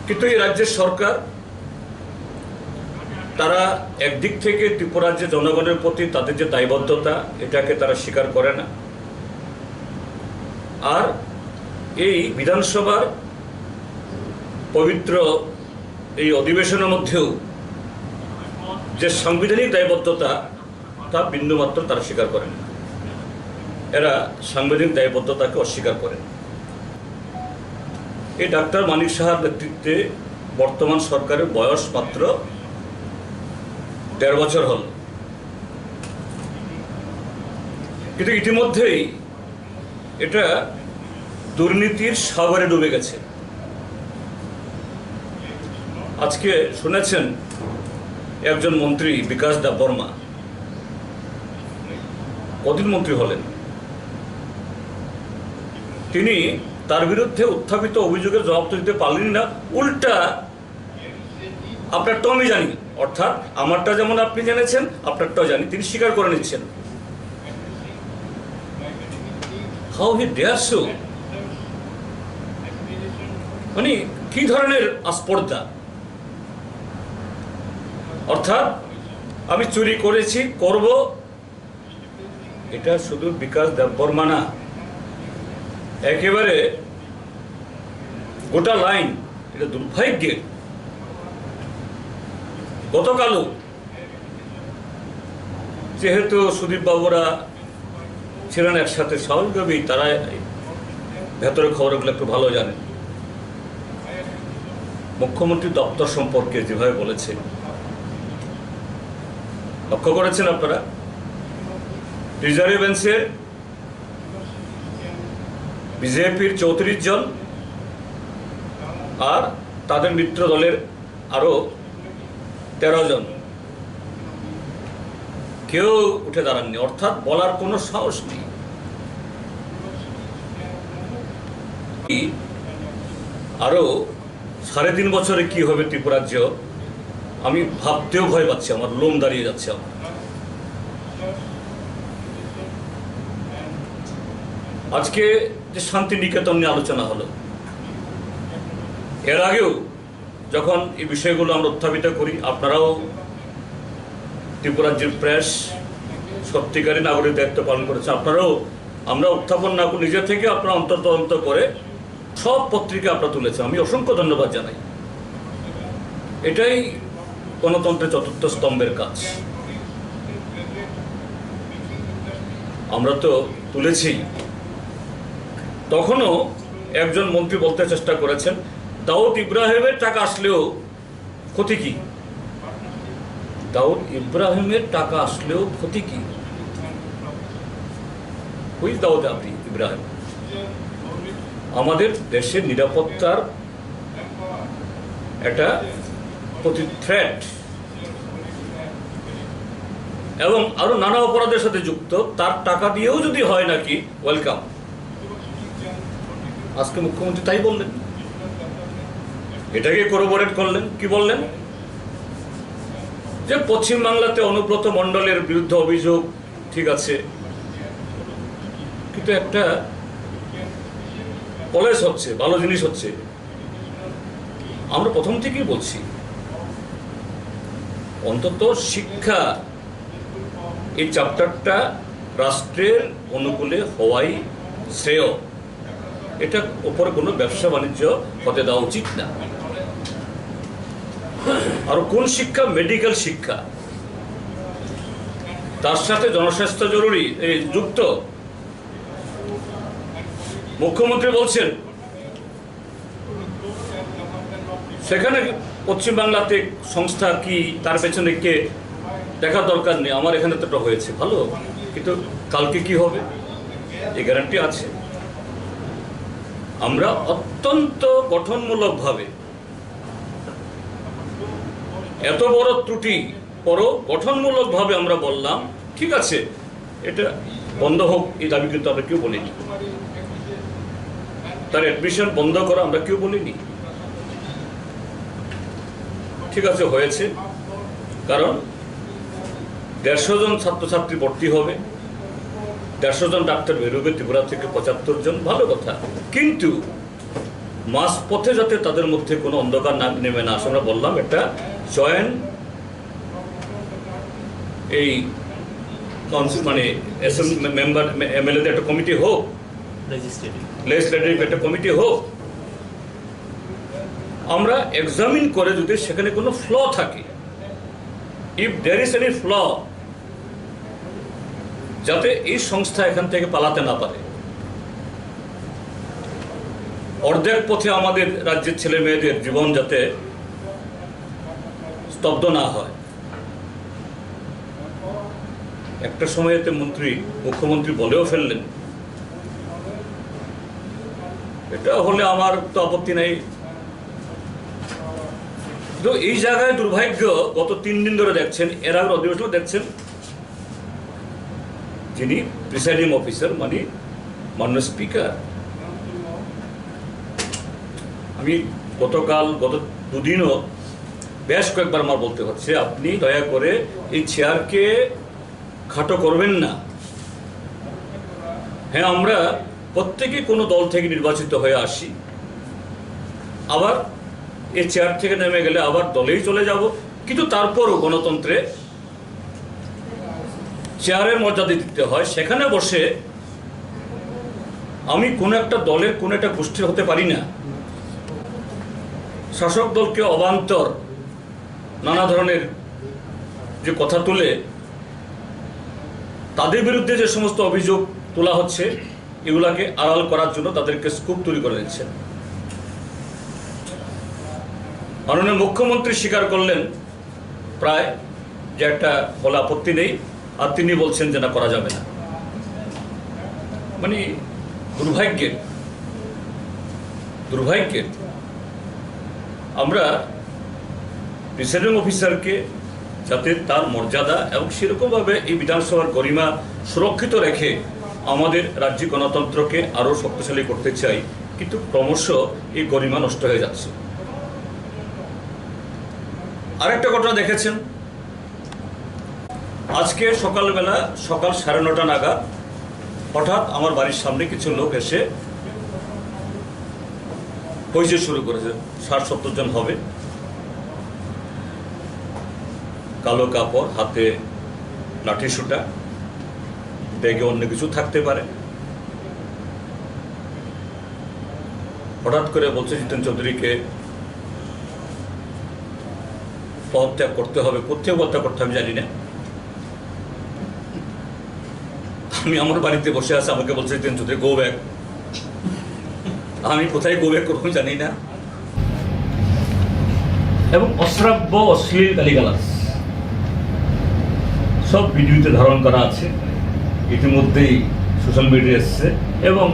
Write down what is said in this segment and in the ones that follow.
কিন্তু এই রাজ্যের সরকার তারা একদিক থেকে ত্রিপুরার যে জনগণের প্রতি তাদের যে দায়বদ্ধতা এটাকে তারা স্বীকার করে না। আর এই বিধানসভার পবিত্র এই অধিবেশনের মধ্যেও যে সাংবিধানিক দায়বদ্ধতা তা বিন্দুমাত্র তারা স্বীকার করেন না। এরা সাংবিধানিক দায়বদ্ধতাকে অস্বীকার করেন। এই ডাক্তার মানিক সাহার নেতৃত্বে বর্তমান সরকারের বয়স মাত্র ১.৫ বছর হল, কিন্তু ইতিমধ্যেই এটা দুর্নীতির সাগরে ডুবে গেছে। আজকে শুনেছেন একজন মন্ত্রী বিকাশ দেববর্মা কদিন মন্ত্রী হলেন, তিনি তার বিরুদ্ধে উত্থাপিত অভিযোগের জবাব তো দিতে পারলেন না, উল্টা আপনারটাও আমি জানি, অর্থাৎ আমারটা যেমন আপনি জেনেছেন আপনারটাও জানি, তিনি স্বীকার করে নিচ্ছেন। হাউ হি ডেয়ার সো, মানে কি ধরনের আস্পর্ধা! অর্থাৎ আমি চুরি করেছি, করব, এটা শুধু বিকাশ দেববর্মা না, একেবারে গোটা লাইন। এটা দুর্ভাগ্যের। গতকালও যেহেতু সুদীপ বাবুরা ছিলেন একসাথে, স্বাভাবিকভাবেই তারা ভেতরের খবরগুলো একটু ভালো জানেন। মুখ্যমন্ত্রী দপ্তর সম্পর্কে যেভাবে বলেছে, লক্ষ্য করেছেন আপনারা, রিজার্ভ বেঞ্চের বিজেপির ৩৪ জন আর তাদের মিত্র দলের আরো ১৩ জন কেউ উঠে দাঁড়াননি, অর্থাৎ বলার কোনো সাহস নেই। আরো ৩.৫ বছরে কি হবে ত্রিপুরাজ্য, আমি ভাবতেও ভয় পাচ্ছি, আমার লোম দাঁড়িয়ে যাচ্ছে। আমার আজকে যে শান্তি নিকেতন নিয়ে আলোচনা হলো, এর আগেও যখন এই বিষয়গুলো আমরা উত্থাপিত করি, আপনারাও ত্রিপুরাজ্যের প্রেস সত্যিকারী নাগরিক দায়িত্ব পালন করেছেন, আপনারাও, আমরা উত্থাপন না করে নিজে থেকে আপনারা অন্তর্তদন্ত করে সব পত্রিকা আপনারা তুলেছেন, আমি অসংখ্য ধন্যবাদ জানাই। এটাই গণতন্ত্রের চতুর্থ স্তম্ভের কাজ। আমরা তো তুলেছি। তখনও একজন মন্ত্রী বলতে চেষ্টা করেছেন দাউদ ইব্রাহিমের টাকা আসলেও ক্ষতি কি? দাউদ ইব্রাহিমের টাকা আসলেও ক্ষতি কি? হুই দাউদ ইব্রাহিম? আমাদের দেশের নিরাপত্তার একটা প্রতি থ্রেট এবং আরো নানা অপরাধের সাথে যুক্ত, তার টাকা দিয়েও যদি হয় নাকি ওয়েলকাম। আজকে মুখ্যমন্ত্রী তাই বললেন, এটাকে কোরোবোরেট করলেন। কি বললেন? যে পশ্চিমবাংলাতে অনুব্রত মণ্ডলের বিরুদ্ধে অভিযোগ, ঠিক আছে, কিন্তু একটা কলেজ হচ্ছে, ভালো জিনিস হচ্ছে। আমরা প্রথম থেকেই বলছি অন্তত শিক্ষা এই চ্যাপ্টারটা রাষ্ট্রের অনুকূলে হওয়াই শ্রেয়। এটা উপরে কোনো ব্যবসা বাণিজ্য হতে দেওয়া উচিত না। আর কোন শিক্ষা? মেডিকেল শিক্ষা, তার সাথে জনস্বাস্থ্য জরুরি যুক্ত। মুখ্যমন্ত্রী বলছেন সেখানে পশ্চিমবাংলাতে সংস্থা কি, তার পেছনে কে, দেখার দরকার নেই। আমার এখানে তো হয়েছে ভালো, কিন্তু কালকে কি হবে এই গ্যারান্টি আছে? আমরা অত্যন্ত গঠনমূলকভাবে, এত বড় ত্রুটি পরও গঠনমূলকভাবে আমরা বললাম ঠিক আছে এটা বন্ধ হোক, এই দাবি কিন্তু আমরা কেউ বলিনি। তার অ্যাডমিশন বন্ধ করা আমরা কেউ বলিনি। ঠিক আছে, হয়েছে, কারণ ১৫০ জন ছাত্রছাত্রী ভর্তি হবে, ১৫০ জন ডাক্তার বেরোবে ত্রিপুরা থেকে, ৭৫ জন, ভালো কথা। কিন্তু মাঝপথে যাতে তাদের মধ্যে কোনো অন্ধকার না নেমে না আসে। আমরা বললাম একটা জয়েন্ট এই মানে মেম্বার এমএলএদের একটা কমিটি হোক, লেজিসলেটিভ একটা কমিটি হোক, আমরা এক্সামিন করে যদি সেখানে কোনো ফ্ল থাকে, if there is any flaw, যাতে এই সংস্থা এখান থেকে পালাতে না পারে। অর্ধেক পথে আমাদের রাজ্যের ছেলে মেয়েদের জীবন যাতে স্তব্ধ না হয়। একটা সময়েতে মুখ্যমন্ত্রী বলেও ফেললেন, এটা হলে আমার তো আপত্তি নাই। তো এই জায়গায় দুর্ভাগ্য, গত 3 দিন ধরে দেখছেন, এর আগের অধিবেশন দেখছেন, যিনি প্রিসাইডিং অফিসার মানে মাননীয় স্পিকার, আমি গত 2 দিনও বেশ কয়েকবার আমার বলতে হচ্ছে, আপনি দয়া করে এই চেয়ারকে খাটো করবেন না। হ্যাঁ, আমরা প্রত্যেকে কোনো দল থেকে নির্বাচিত হয়ে আসি, আবার এই চেয়ার থেকে নেমে গেলে আবার দলেই চলে যাব, কিন্তু তারপরও গণতন্ত্রে চেয়ারের মর্যাদা দিতে হয়। সেখানে বসে আমি কোনো একটা দলের কোনো একটা গোষ্ঠীর হতে পারি না। শাসক দলকে অবান্তর নানা ধরনের যে কথা তুলে তাদের বিরুদ্ধে যে সমস্ত অভিযোগ তোলা হচ্ছে, এগুলাকে আড়াল করার জন্য তাদেরকে স্কুপ তৈরি করে দিচ্ছেন। মাননীয় মুখ্যমন্ত্রী স্বীকার করলেন প্রায় যে একটা বলা আপত্তি নেই, আর তিনি বলছেন যে না, করা যাবে না। মানে দুর্ভাগ্যের আমরা প্রিসাইডিং অফিসারকে যাতে তার মর্যাদা এবং সেরকমভাবে এই বিধানসভার গরিমা সুরক্ষিত রেখে আমাদের রাজ্য গণতন্ত্রকে আরও শক্তিশালী করতে চাই, কিন্তু ক্রমশ এই গরিমা নষ্ট হয়ে যাচ্ছে। আরেকটা ঘটনা দেখেছেন, আজকে সকাল 9:30 নাগাদ হঠাৎ আমার বাড়ির সামনে কিছু লোক এসে হইচই শুরু করেছে। 60-70 জন হবে, কালো কাপড়, হাতে লাঠি সুটা, ব্যাগে অন্য কিছু থাকতে পারে। হঠাৎ করে বলছে জিতেন চৌধুরীকে পদত্যাগ করতে হবে। কোথায় পদত্যাগ করতে হবে জানি না। আমি আমার বাড়িতে বসে আছি, আমাকে বলছে জিতেন চৌধুরী গো ব্যাক। আমি কোথায় গো ব্যাক করবো জানি না। এবং অশ্রাব্য অশ্লীল গালিগালাজ সব ভিডিওতে ধারণ করা আছে, ইতিমধ্যেই সোশ্যাল মিডিয়া এসছে। এবং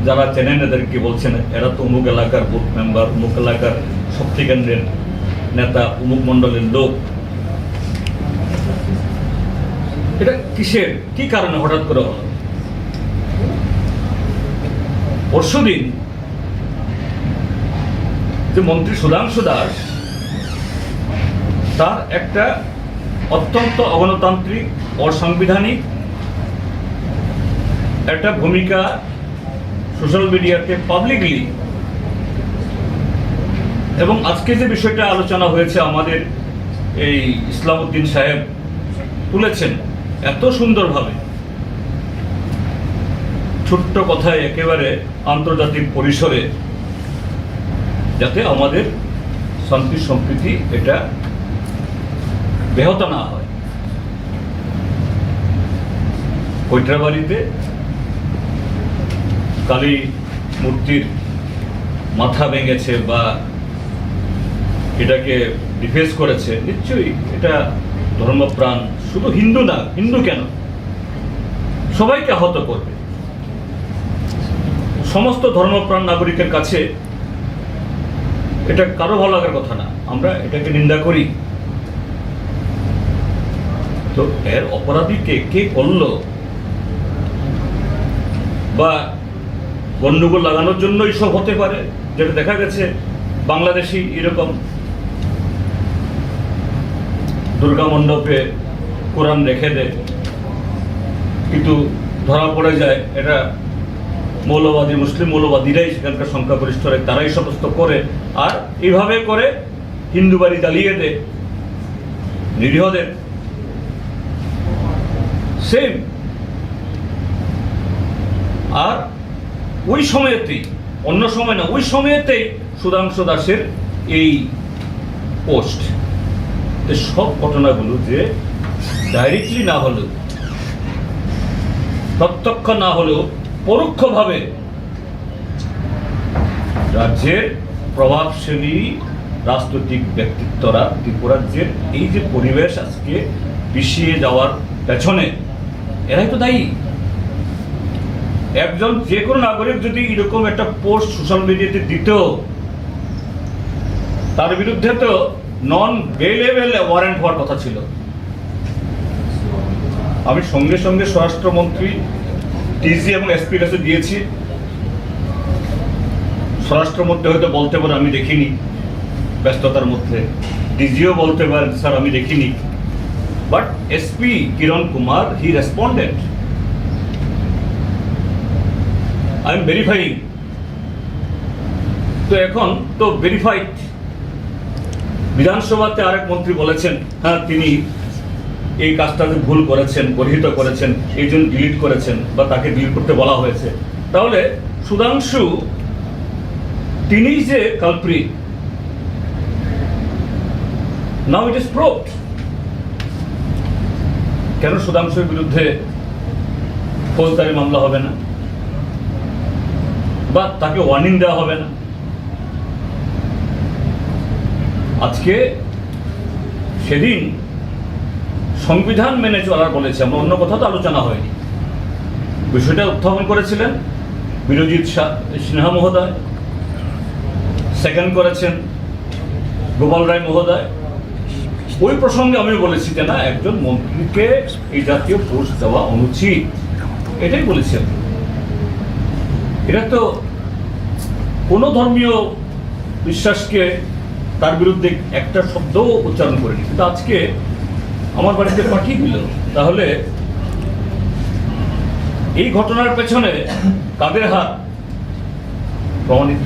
যারা চেনেন এদেরকে বলছেন এরা তো অমুক এলাকার বুথ মেম্বার, অমুক এলাকার শক্তি কেন্দ্রের নেতা, অমুক মণ্ডলের লোক। এটা কি কারণে হঠাৎ করে হলো? পরশুদিন যে মন্ত্রী সুধাংশু দাস, তার একটা অত্যন্ত অগণতান্ত্রিক, অসাংবিধানিক একটা ভূমিকা সোশ্যাল মিডিয়াতে পাবলিকলি, এবং আজকে যে বিষয়টা আলোচনা হয়েছে আমাদের এই ইসলামউদ্দিন সাহেব তুলেছেন এত সুন্দরভাবে, ছোট্ট কথায় একেবারে আন্তর্জাতিক পরিসরে, যাতে আমাদের শান্তি সম্প্রীতি এটা ব্যাহত না হয়। কৈটরাবাড়িতে কালী মূর্তির মাথা ভেঙেছে বা এটাকে ডিফেন্স করেছে, নিশ্চয়ই এটা ধর্মপ্রাণ, শুধু হিন্দু না, হিন্দু কেন, সবাইকে আহত করবে। সমস্ত ধর্মপ্রাণ নাগরিকের কাছে এটা কারো ভালো লাগার কথা না, আমরা এটাকে নিন্দা করি। তো এর অপরাধী কে করলো, বা গন্ডগোল লাগানোর জন্য এইসব হতে পারে, যেটা দেখা গেছে বাংলাদেশি এরকম দুর্গা মণ্ডপে কোরআন রেখে দেয়, কিন্তু ধরা পড়ে যায় এটা মৌলবাদী মুসলিম মৌলবাদীরাই সেখানকার সংখ্যাগরিষ্ঠরা তারাই সমস্ত করে, আর এইভাবে করে হিন্দু বাড়ি জ্বালিয়ে দেয় নিরীহদের। সেম। আর ওই সময়েতেই, অন্য সময় না, ওই সময়েতেই সুধাংশু দাসের এই পোস্ট, সব ঘটনাগুলো যে ডাইরেক্টলি না হলেও, প্রত্যক্ষ না হলেও পরোক্ষভাবে রাজ্যের প্রভাবশালী রাজনৈতিক ব্যক্তিত্বরা ত্রিপুরাজ্যের এই যে পরিবেশ আজকে পিছিয়ে যাওয়ার পেছনে এরাই তো দায়ী। একজন যে কোনো নাগরিক যদি এরকম একটা পোস্ট সোশ্যাল মিডিয়াতে দিত, তার বিরুদ্ধে তো নন বেলেবল ওয়ারেন্ট হওয়ার কথা ছিল। আমি সঙ্গে সঙ্গে স্বরাষ্ট্রমন্ত্রী, ডিজি এবং এসপির কাছে দিয়েছি। স্বরাষ্ট্রমন্ত্রী হয়তো বলতে পারে আমি দেখিনি, ব্যস্ততার মধ্যে। ডিজিও বলতে পারেন স্যার আমি দেখিনি, but SP Kiran Kumar he responded, I am verifying. তো এখন তো ভেরিফাইড। বিধানসভাতে আরেক মন্ত্রী বলেছেন হ্যাঁ তিনি এই কাজটাতে ভুল করেছেন, গর্হিত করেছেন, এই জন্য ডিলিট করেছেন বা তাকে ডিলিট করতে বলা হয়েছে। তাহলে সুধাংশু তিনি যে culprit, now it is proved. কেন সুধাংশুর বিরুদ্ধে ফৌজদারি মামলা হবে না বা তাকে ওয়ার্নিং দেওয়া হবে না? আজকে সেদিন সংবিধান মেনে চলার বলেছে, আমরা অন্য কথা তো আলোচনা হয়নি। বিষয়টা উত্থাপন করেছিলেন বিরোজিৎ সিনহা মহোদয়, সেকেন্ড করেছেন গোপাল রায় মহোদয়। ওই প্রসঙ্গে আমি বলেছি যে না, একজন মন্ত্রীকে এই জাতীয় পোস্ট দেওয়া অনুচিত, এটাই বলেছি আমি। এটা তো কোনো ধর্মীয় বিশ্বাসকে তার বিরুদ্ধে একটা শব্দও উচ্চারণ করেনি, কিন্তু আজকে আমার বাড়িতে পাঠিয়ে দিল। তাহলে এই ঘটনার পেছনে কাদের হাত? প্রমাণিত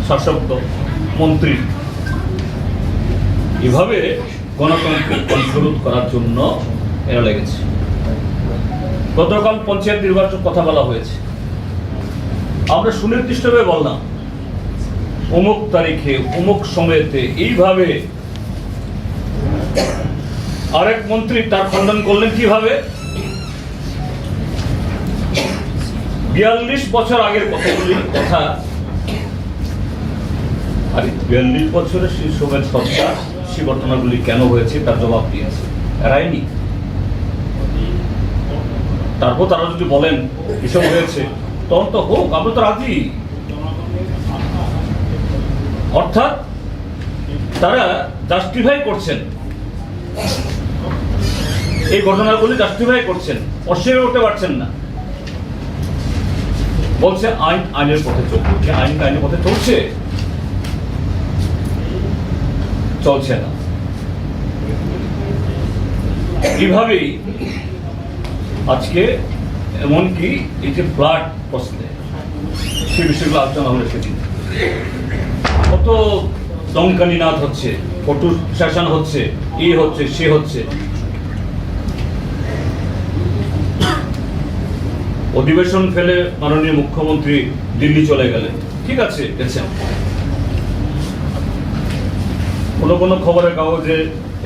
শাসক মন্ত্রী। এভাবে গণতন্ত্রের কণ্ঠরোধ করার জন্য এরা লেগেছে। গতকাল পঞ্চায়েত নির্বাচন কথা বলা হয়েছে, আমরা সুনির্দিষ্টভাবে বললাম অমুক তারিখে অমুক সময়েতে এইভাবে। আরেক মন্ত্রী তার খণ্ডন করলেন কিভাবে? 42 বছর আগের কথাগুলি কথা। আর 42 বছরের সেই সময়ের সরকার সেই ঘটনাগুলি কেন হয়েছে তার জবাব দিয়েছে, এরাইনি। তারপর তারা যদি বলেন এসব হয়েছে, তখন তো হোক, আমরা তো রাজি। অর্থাৎ তারা জাস্টিফাই করছেন, এই ঘটনাগুলি জাস্টিফাই করছেন, অস্বীকার করতে পারছেন না। বলছে আইন আইনের পথে চলছে। আইন আইনের পথে চলছে? চলছে না। এইভাবেই আজকে এমনকি এই যে ফ্লাড প্রশ্নে সে বিষয়গুলো আলোচনা হলে সেদিন কত দমকানি নাথ হচ্ছে, ফটো সেশন হচ্ছে, এই হচ্ছে সে হচ্ছে। অধিবেশন ফেলে মাননীয় মুখ্যমন্ত্রী দিল্লি চলে গেলেন, ঠিক আছে গেছেন। কোনো কোনো খবরের কাগজে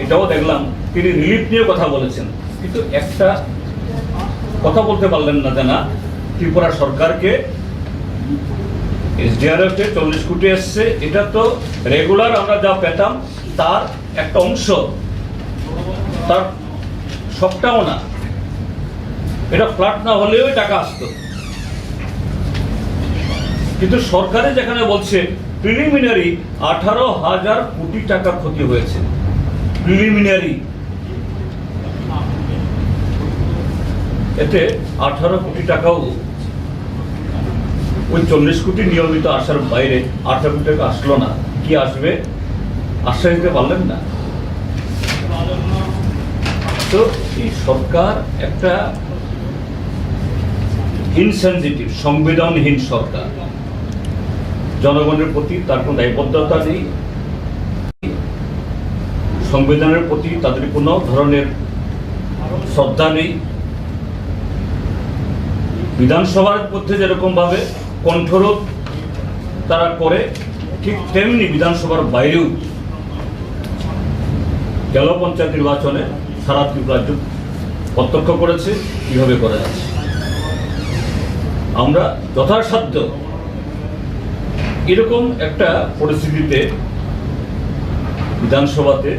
এটাও দেখলাম তিনি রিলিফ নিয়ে কথা বলেছেন, কিন্তু একটা কথা বলতে পারলেন না যে না, ত্রিপুরা সরকারকে এসডিআরএফ 40 কোটি এসছে, এটা তো রেগুলার আমরা যা পেতাম তার একটা অংশ, তার সবটাও না। এটা ফ্ল্যাট না হলেও টাকা আসতো, কিন্তু সরকারে যেখানে বলছে প্রিলিমিনারি 18,000 কোটি টাকা ক্ষতি হয়েছে, প্রিলিমিনারি, এতে 18 কোটি টাকাও ওই 40 কোটি নিয়মিত আসার বাইরে 18 কোটি টাকা আসলো না। কি আসবে আশ্বাস দিতে পারলেন না। তো এই সরকার একটা ইনসেনজিটিভ, সংবেদনহীন সরকার। জনগণের প্রতি তার কোনো দায়বদ্ধতা নেই, সংবিধানের প্রতি তাদের কোনো ধরনের শ্রদ্ধা নেই। বিধানসভার মধ্যে যেরকমভাবে কণ্ঠরোধ তারা করে, ঠিক তেমনি বিধানসভার বাইরেও গেল পঞ্চায়েত নির্বাচনে সারা ত্রিপুরা প্রত্যক্ষ করেছে কীভাবে করে যাচ্ছে। আমরা যথাসাধ্য এরকম একটা পরিস্থিতিতে বিধানসভাতে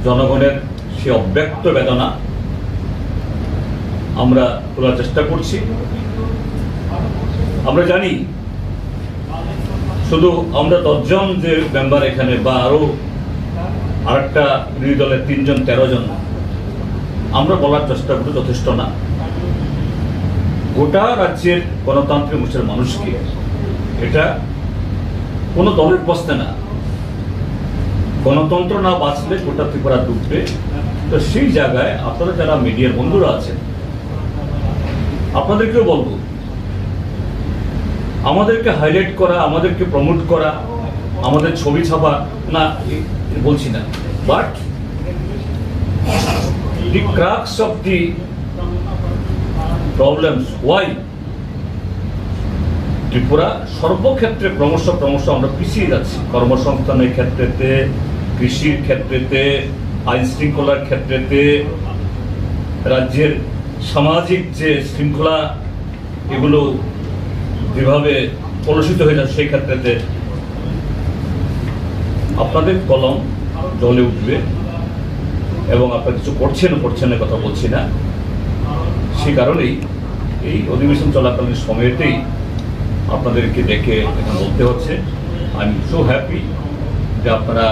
জনগণের সে অব্যক্ত বেদনা আমরা তোলার চেষ্টা করছি। আমরা জানি শুধু আমরা 10 জন যে মেম্বার এখানে বা আরো আরেকটা বিরোধী দলের 3 জন 13 জন আমরা বলার চেষ্টা করি যথেষ্ট না। গোটা রাজ্যের গণতান্ত্রিক অংশের মানুষকে, এটা কোনো দলের প্রশ্নে না, গণতন্ত্র না বাঁচলে গোটা ত্রিপুরা ডুববে। তো সেই জায়গায় আপনারা যারা মিডিয়ার বন্ধুরা আছেন, আপনাদেরকেও বলবো, আমাদেরকে হাইলাইট করা, আমাদেরকে প্রমোট করা, আমাদের ছবি ছাপা না বলছি না, but the crux of the problems, why Tripura সর্বক্ষেত্রে ক্রমশ আমরা পিছিয়ে যাচ্ছি। কর্মসংস্থানের ক্ষেত্রেতে, কৃষির ক্ষেত্রেতে, আইন শৃঙ্খলার ক্ষেত্রেতে, রাজ্যের সামাজিক যে শৃঙ্খলা এগুলো যেভাবে কলুষিত হয়ে যাচ্ছে, সেই ক্ষেত্রেতে আপনাদের কলম জ্বলে উঠবে এবং আপনারা কিছু করছেন না কথা বলছি না। সেই কারণেই এই অধিবেশন চলাকালীন সময়েতেই আপনাদেরকে দেখে এখন বলতে হচ্ছে, আই এম সো হ্যাপি যে আপনারা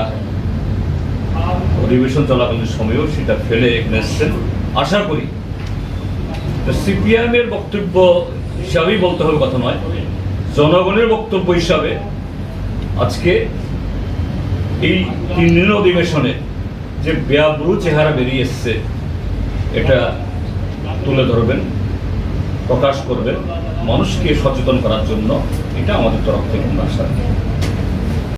অধিবেশন চলাকালীন সময়েও সেটা ফেলে এখানে এসছেন। আশা করি সিপিআইএমের বক্তব্য হিসাবেই বলতে হবে কথা নয়, জনগণের বক্তব্য হিসাবে আজকে এই 3 দিন অধিবেশনে যে বেআব্রু চেহারা বেরিয়ে এসছে এটা তুলে ধরবেন, প্রকাশ করবেন, মানুষকে সচেতন করার জন্য। এটা আমাদের তরফ থেকে আমরা আশা রাখি।